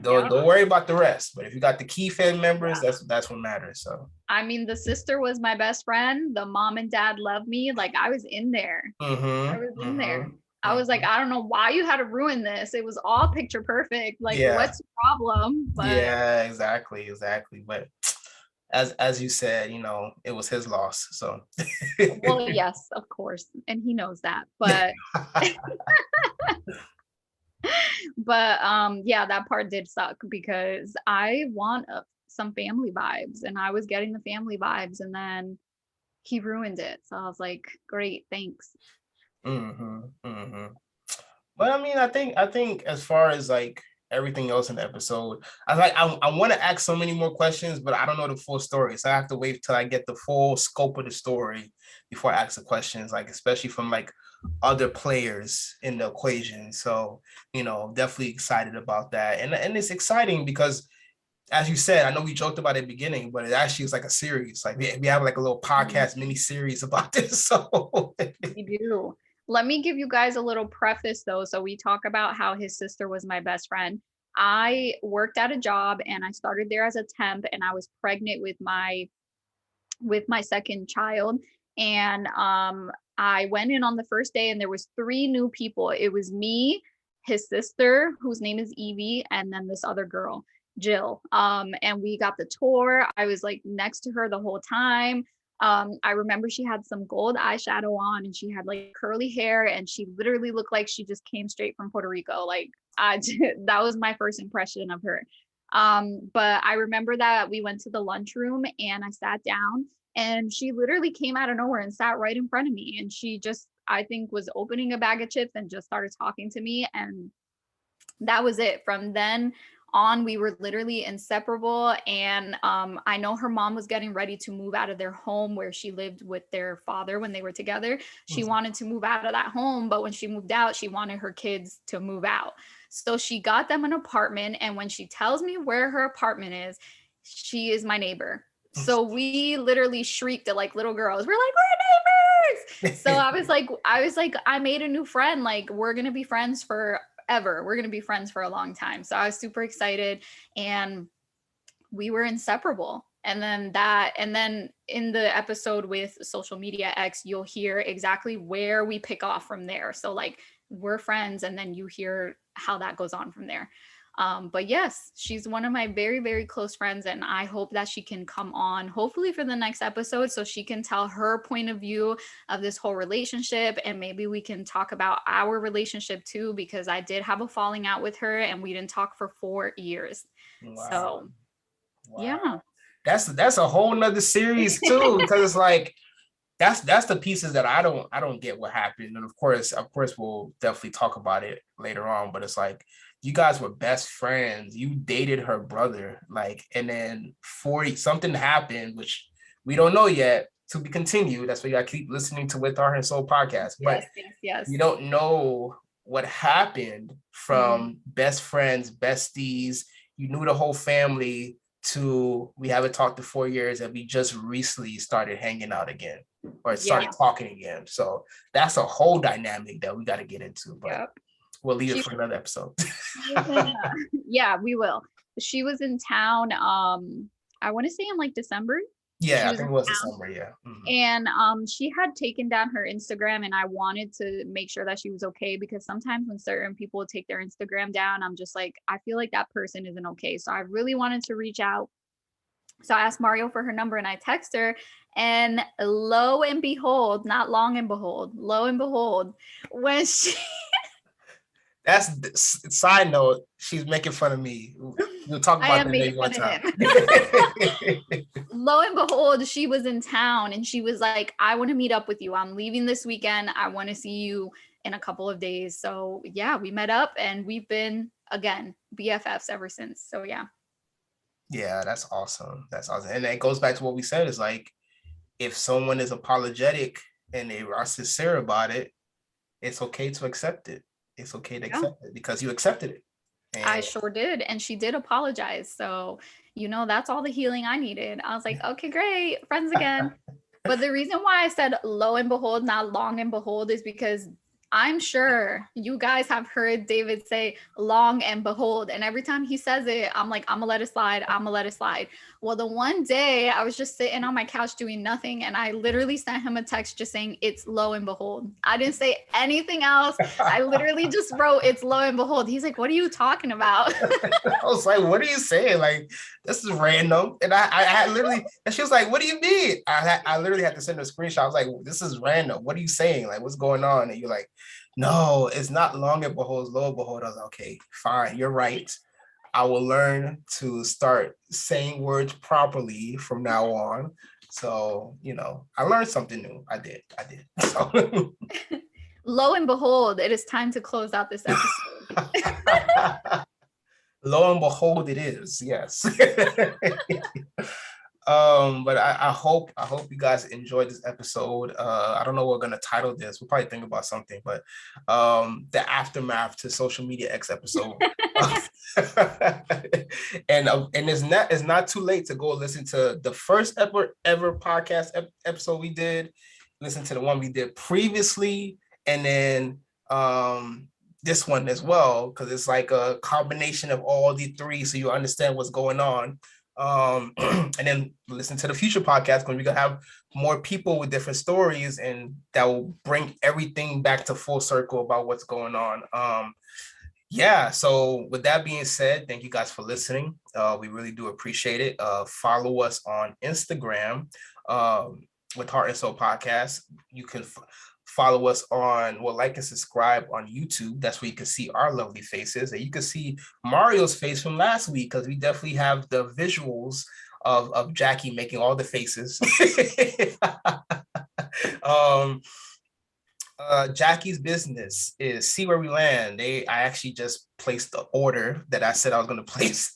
Don't worry about the rest. But if you got the key family members, that's what matters. So I mean, the sister was my best friend. The mom and dad loved me. Like I was in there. I was in there. I was like, I don't know why you had to ruin this. It was all picture perfect. Like, what's the problem? But yeah, exactly. But as you said, it was his loss. So Well, yes, of course, and he knows that. But yeah, that part did suck because I want some family vibes, and I was getting the family vibes, and then he ruined it. So I was like, great, thanks. hmm hmm But I mean, I think as far as like everything else in the episode, I want to ask so many more questions, but I don't know the full story, so I have to wait till I get the full scope of the story before I ask the questions, like especially from like other players in the equation. So definitely excited about that, and it's exciting because, as you said, I know we joked about it at the beginning, but it actually is like a series. Like we have like a little podcast mini series about this. So We do. Let me give you guys a little preface though. So we talk about how his sister was my best friend. I worked at a job and I started there as a temp, and I was pregnant with my second child. And I went in on the first day and there was three new people. It was me, his sister, whose name is Evie, and then this other girl, Jill. And we got the tour. I was like next to her the whole time. I remember she had some gold eyeshadow on and she had like curly hair, and she literally looked like she just came straight from Puerto Rico. Like that was my first impression of her. But I remember that we went to the lunchroom and I sat down, and she literally came out of nowhere and sat right in front of me. And she just, I think, was opening a bag of chips and just started talking to me. And that was it. From then on, we were literally inseparable. And I know her mom was getting ready to move out of their home where she lived with their father when they were together. She wanted to move out of that home, but when she moved out, she wanted her kids to move out. So she got them an apartment. And when she tells me where her apartment is, she is my neighbor. So we literally shrieked at like little girls. We're like, we're neighbors. So I was like, I made a new friend. Like, we're gonna be friends forever. We're gonna be friends for a long time. So I was super excited, and we were inseparable. And then in the episode with Social Media X, you'll hear exactly where we pick off from there. So like, we're friends, and then you hear how that goes on from there. But yes, she's one of my very, very close friends, and I hope that she can come on, hopefully for the next episode, so she can tell her point of view of this whole relationship, and maybe we can talk about our relationship too, because I did have a falling out with her, and we didn't talk for 4 years. wow. So yeah. That's a whole nother series too, because it's like that's the pieces that I don't get what happened. And of course we'll definitely talk about it later on, but it's like you guys were best friends, you dated her brother, like, and then 40 something happened, which we don't know yet, to be continued. That's why you gotta keep listening to With Our and Soul podcast. But Yes. you don't know what happened from best friends, besties, you knew the whole family, to we haven't talked in 4 years and we just recently started hanging out again or started talking again. So that's a whole dynamic that we got to get into, but we'll leave it for another episode. Yeah, we will. She was in town, I want to say in like December. Yeah, I think it was December. Yeah. And she had taken down her Instagram, and I wanted to make sure that she was okay, because sometimes when certain people take their Instagram down, I'm just like, I feel like that person isn't okay. So I really wanted to reach out. So I asked Mario for her number and I text her, and lo and behold, not long and behold, lo and behold, when she That's side note. She's making fun of me. We'll talk about that maybe one time. Lo and behold, she was in town, and she was like, I want to meet up with you. I'm leaving this weekend. I want to see you in a couple of days. So yeah, we met up, and we've been, again, BFFs ever since. So yeah. Yeah, that's awesome. That's awesome. And it goes back to what we said, is like, if someone is apologetic and they are sincere about it, it's okay to accept it. It's okay to accept it because you accepted it. And I sure did. And she did apologize. So, that's all the healing I needed. I was like, okay, great. Friends again. But the reason why I said lo and behold, not long and behold, is because I'm sure you guys have heard David say long and behold. And every time he says it, I'm like, I'm gonna let it slide. I'm gonna let it slide. Well, the one day I was just sitting on my couch doing nothing. And I literally sent him a text just saying, it's lo and behold. I didn't say anything else. I literally just wrote, it's lo and behold. He's like, what are you talking about? I was like, what are you saying? Like, this is random. And I literally, and she was like, what do you mean? I literally had to send her a screenshot. I was like, this is random. What are you saying? Like, what's going on? And you're like, no, it's not long and behold, it's lo and behold. I was like, okay, fine, you're right. I will learn to start saying words properly from now on. So, I learned something new. I did. So. Lo and behold, it is time to close out this episode. Lo and behold, it is. Yes. But I hope you guys enjoyed this episode. I don't know what we're gonna title this. We'll probably think about something, but the aftermath to social media X episode. And it's not too late to go listen to the first ever podcast episode we did. Listen to the one we did previously, and then this one as well, because it's like a combination of all the three, so you understand what's going on. And then listen to the future podcast when we're gonna have more people with different stories, and that will bring everything back to full circle about what's going on. Yeah, so with that being said, thank you guys for listening. We really do appreciate it. Follow us on Instagram with Heart and Soul Podcast. You can follow us on, like and subscribe on YouTube. That's where you can see our lovely faces. And you can see Mario's face from last week, because we definitely have the visuals of Jacky making all the faces. Jacky's business is See Where We Land. I actually just placed the order that I said I was going to place.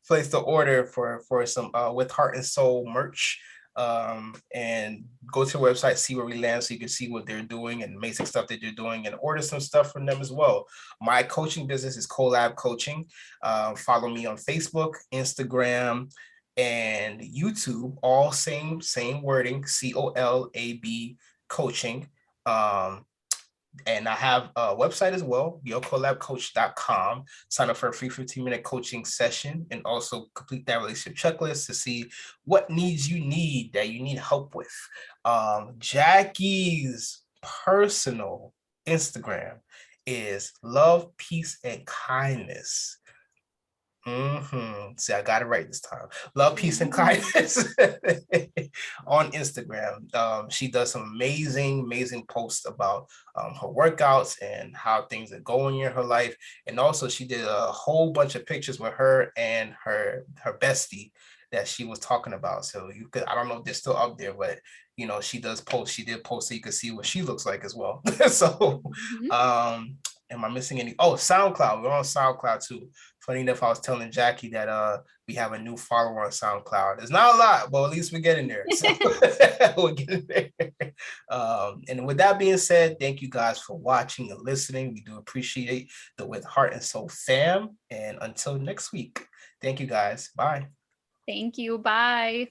Place the order for some With Heart and Soul merch. And go to the website, See Where We Land, so you can see what they're doing and amazing stuff that they're doing, and order some stuff from them as well. My coaching business is Collab Coaching. Follow me on Facebook, Instagram, and YouTube. All same wording, COLAB Coaching. And I have a website as well, yourcollabcoach.com. Sign up for a free 15-minute coaching session, and also complete that relationship checklist to see what needs you need help with. Jacky's personal Instagram is Love, Peace, and Kindness. See, I got it right this time. Love, Peace, and Kindness on Instagram. She does some amazing posts about her workouts and how things are going in her life. And also she did a whole bunch of pictures with her and her bestie that she was talking about. So you could, I don't know if they're still up there, but she did post so you could see what she looks like as well. So am I missing any? Oh, SoundCloud. We're on SoundCloud too. Funny enough, I was telling Jacky that we have a new follower on SoundCloud. It's not a lot, but at least we're getting there. So we're getting there. And with that being said, thank you guys for watching and listening. We do appreciate the With Heart and Soul fam. And until next week, thank you guys. Bye. Thank you. Bye.